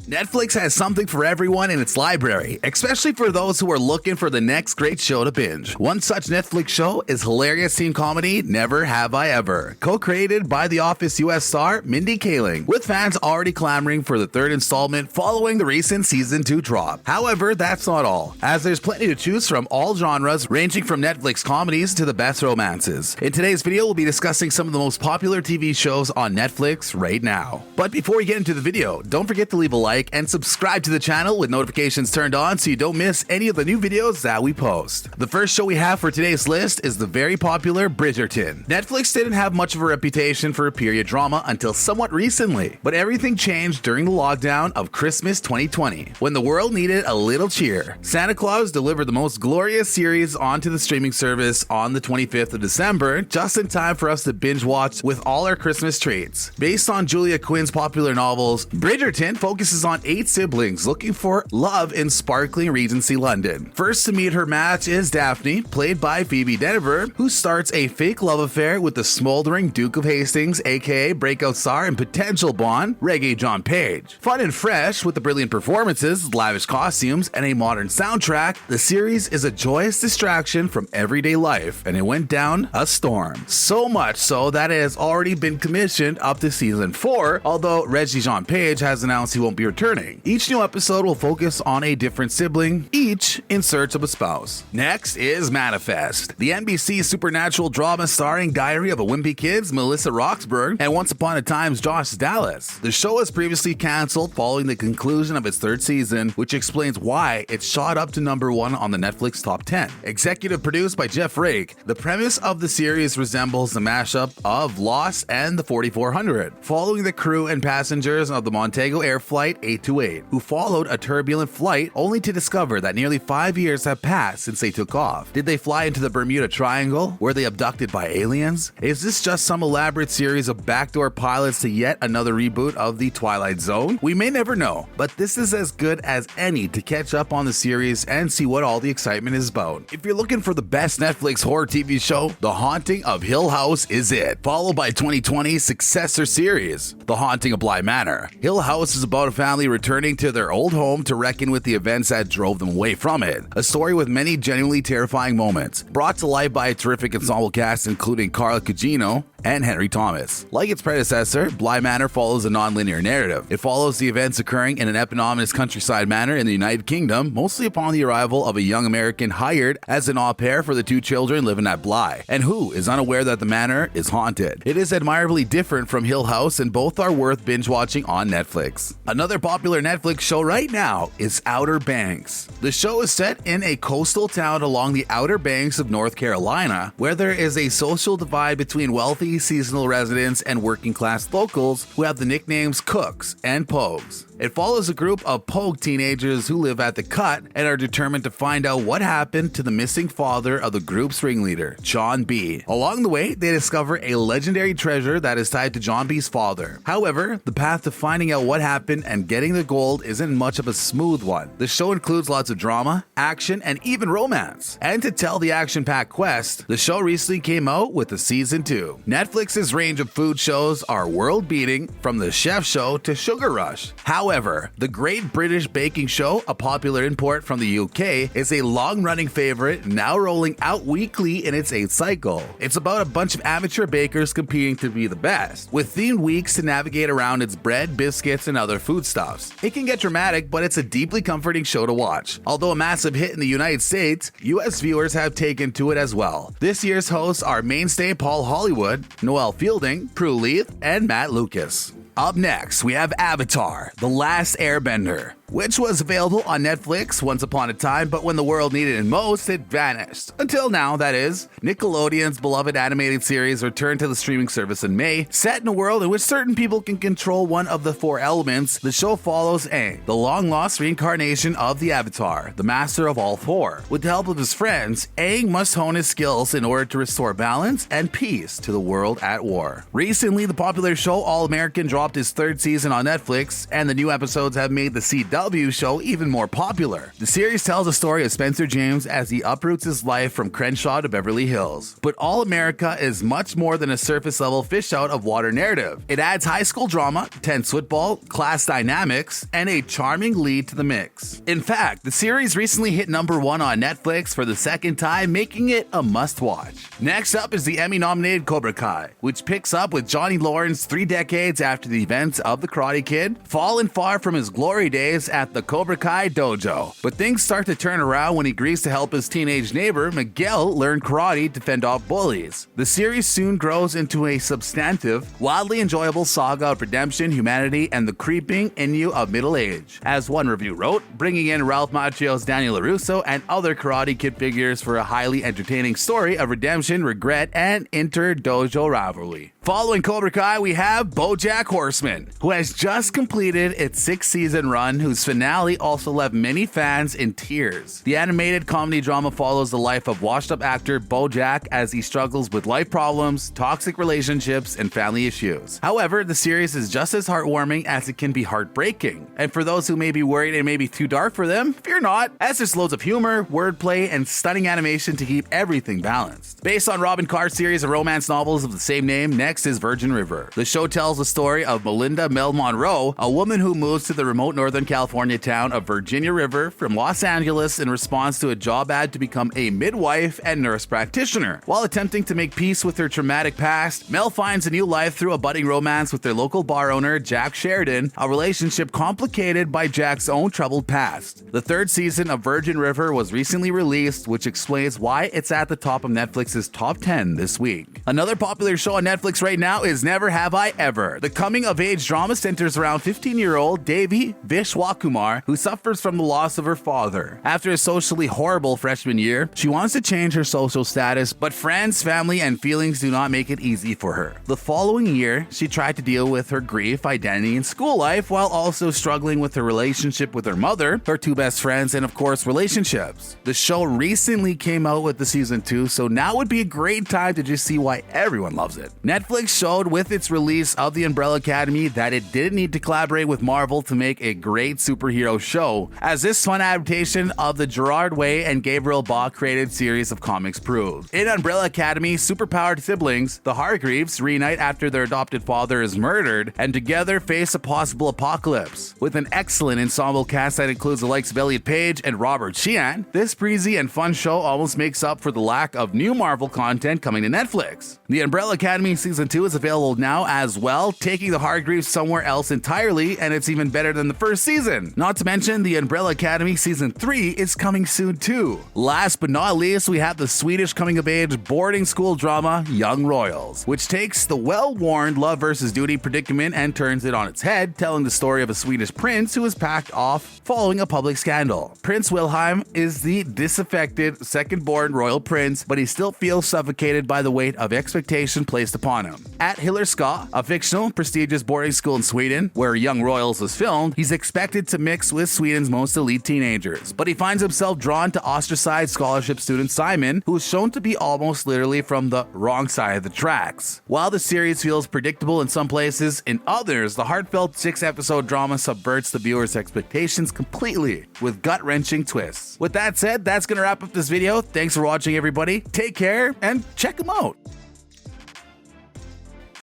Netflix has something for everyone in its library, especially for those who are looking for the next great show to binge. One such Netflix show is hilarious teen comedy Never Have I Ever, co-created by The Office US star Mindy Kaling, with fans already clamoring for the third installment following the recent season 2 drop. However, that's not all, as there's plenty to choose from all genres, ranging from Netflix comedies to the best romances. In today's video, we'll be discussing some of the most popular TV shows on Netflix right now. But before we get into the video, don't forget to leave a like and subscribe to the channel with notifications turned on so you don't miss any of the new videos that we post. The first show we have for today's list is the very popular Bridgerton. Netflix didn't have much of a reputation for a period drama until somewhat recently, but everything changed during the lockdown of Christmas 2020, when the world needed a little cheer. Santa Claus delivered the most glorious series onto the streaming service on the 25th of December, just in time for us to binge watch with all our Christmas treats. Based on Julia Quinn's popular novels, Bridgerton focuses on 8 siblings looking for love in sparkling Regency London. First to meet her match is Daphne, played by Phoebe Denver, who starts a fake love affair with the smoldering Duke of Hastings, aka breakout star and potential Bond, Reggae John Page. Fun and fresh with the brilliant performances, lavish costumes, and a modern soundtrack, the series is a joyous distraction from everyday life, and it went down a storm. So much so that it has already been commissioned up to season 4, although Reggie John Page has announced he won't be returning. Each new episode will focus on a different sibling, each in search of a spouse. Next is Manifest, the NBC supernatural drama starring Diary of a Wimpy Kid's Melissa Roxburgh and Once Upon a Time's Josh Dallas. The show was previously canceled following the conclusion of its 3rd season, which explains why it shot up to number 1 on the Netflix Top 10. Executive produced by Jeff Rake, the premise of the series resembles the mashup of Lost and the 4400, following the crew and passengers of the Montego Air Flight 828, who followed a turbulent flight only to discover that nearly 5 years have passed since they took off. Did they fly into the Bermuda Triangle? Were they abducted by aliens? Is this just some elaborate series of backdoor pilots to yet another reboot of The Twilight Zone? We may never know, but this is as good as any to catch up on the series and see what all the excitement is about. If you're looking for the best Netflix horror TV show, The Haunting of Hill House is it, followed by 2020's successor series, The Haunting of Bly Manor. Hill House is about a family returning to their old home to reckon with the events that drove them away from it. A story with many genuinely terrifying moments, brought to life by a terrific ensemble cast including Carla Gugino and Henry Thomas. Like its predecessor, Bly Manor follows a non-linear narrative. It follows the events occurring in an eponymous countryside manor in the United Kingdom, mostly upon the arrival of a young American hired as an au pair for the 2 children living at Bly, and who is unaware that the manor is haunted. It is admirably different from Hill House, and both are worth binge watching on Netflix. Another popular Netflix show right now is Outer Banks. The show is set in a coastal town along the Outer Banks of North Carolina, where there is a social divide between wealthy seasonal residents and working class locals who have the nicknames Cooks and Pogues. It follows a group of Pogue teenagers who live at the Cut and are determined to find out what happened to the missing father of the group's ringleader, John B. Along the way, they discover a legendary treasure that is tied to John B's father. However, the path to finding out what happened and getting the gold isn't much of a smooth one. The show includes lots of drama, action, and even romance. And to tell the action-packed quest, the show recently came out with a season 2. Netflix's range of food shows are world-beating, from The Chef Show to Sugar Rush. However, the Great British Baking Show, a popular import from the UK, is a long-running favorite now rolling out weekly in its 8th cycle. It's about a bunch of amateur bakers competing to be the best, with themed weeks to navigate around its bread, biscuits, and other foodstuffs. It can get dramatic, but it's a deeply comforting show to watch. Although a massive hit in the United States, US viewers have taken to it as well. This year's hosts are mainstay Paul Hollywood, Noel Fielding, Prue Leith, and Matt Lucas. Up next, we have Avatar: The Last Airbender, which was available on Netflix once upon a time, but when the world needed it most, it vanished. Until now, that is. Nickelodeon's beloved animated series returned to the streaming service in May. Set in a world in which certain people can control one of the 4 elements, the show follows Aang, the long-lost reincarnation of the Avatar, the master of all 4. With the help of his friends, Aang must hone his skills in order to restore balance and peace to the world at war. Recently, the popular show All American dropped its 3rd season on Netflix, and the new episodes have made the CW CW show even more popular. The series tells the story of Spencer James as he uproots his life from Crenshaw to Beverly Hills. But All America is much more than a surface-level fish-out-of-water narrative. It adds high school drama, tense football, class dynamics, and a charming lead to the mix. In fact, the series recently hit #1 on Netflix for the second time, making it a must-watch. Next up is the Emmy-nominated Cobra Kai, which picks up with Johnny Lawrence 3 decades after the events of The Karate Kid, fallen far from his glory days at the Cobra Kai dojo. But things start to turn around when he agrees to help his teenage neighbor, Miguel, learn karate to fend off bullies. The series soon grows into a substantive, wildly enjoyable saga of redemption, humanity, and the creeping ennui of middle age. As one review wrote, bringing in Ralph Macchio's Daniel LaRusso and other Karate Kid figures for a highly entertaining story of redemption, regret, and inter-dojo rivalry. Following Cobra Kai, we have BoJack Horseman, who has just completed its 6-season run, whose finale also left many fans in tears. The animated comedy drama follows the life of washed-up actor BoJack as he struggles with life problems, toxic relationships, and family issues. However, the series is just as heartwarming as it can be heartbreaking. And for those who may be worried it may be too dark for them, fear not, as there's loads of humor, wordplay, and stunning animation to keep everything balanced. Based on Robin Carr's series of romance novels of the same name, next is Virgin River. The show tells the story of Melinda Mel Monroe, a woman who moves to the remote Northern California town of Virginia River from Los Angeles in response to a job ad to become a midwife and nurse practitioner. While attempting to make peace with her traumatic past, Mel finds a new life through a budding romance with their local bar owner, Jack Sheridan, a relationship complicated by Jack's own troubled past. The 3rd season of Virgin River was recently released, which explains why it's at the top of Netflix's top 10 this week. Another popular show on Netflix right now is Never Have I Ever. The coming-of-age drama centers around 15-year-old Devi Vishwakumar, who suffers from the loss of her father. After a socially horrible freshman year, she wants to change her social status, but friends, family, and feelings do not make it easy for her. The following year, she tried to deal with her grief, identity, and school life while also struggling with her relationship with her mother, her 2 best friends, and of course, relationships. The show recently came out with the season 2, so now would be a great time to just see why everyone loves it. Netflix showed with its release of The Umbrella Academy that it didn't need to collaborate with Marvel to make a great superhero show, as this fun adaptation of the Gerard Way and Gabriel Bach created series of comics proved. In Umbrella Academy, superpowered siblings, the Hargreaves, reunite after their adopted father is murdered and together face a possible apocalypse. With an excellent ensemble cast that includes the likes of Elliot Page and Robert Sheehan, this breezy and fun show almost makes up for the lack of new Marvel content coming to Netflix. The Umbrella Academy Season 2 is available now as well, taking the Hargreaves somewhere else entirely, and it's even better than the first season. Not to mention, the Umbrella Academy Season 3 is coming soon too. Last but not least, we have the Swedish coming-of-age boarding school drama Young Royals, which takes the well-worn love versus duty predicament and turns it on its head, telling the story of a Swedish prince who is packed off following a public scandal. Prince Wilhelm is the disaffected second-born royal prince, but he still feels suffocated by the weight of expectation placed upon him. At Hillerska, a fictional, prestigious boarding school in Sweden, where Young Royals was filmed, he's expected to mix with Sweden's most elite teenagers. But he finds himself drawn to ostracized scholarship student Simon, who is shown to be almost literally from the wrong side of the tracks. While the series feels predictable in some places, in others, the heartfelt 6-episode drama subverts the viewer's expectations completely, with gut-wrenching twists. With that said, that's gonna wrap up this video. Thanks for watching, everybody. Take care, and check them out.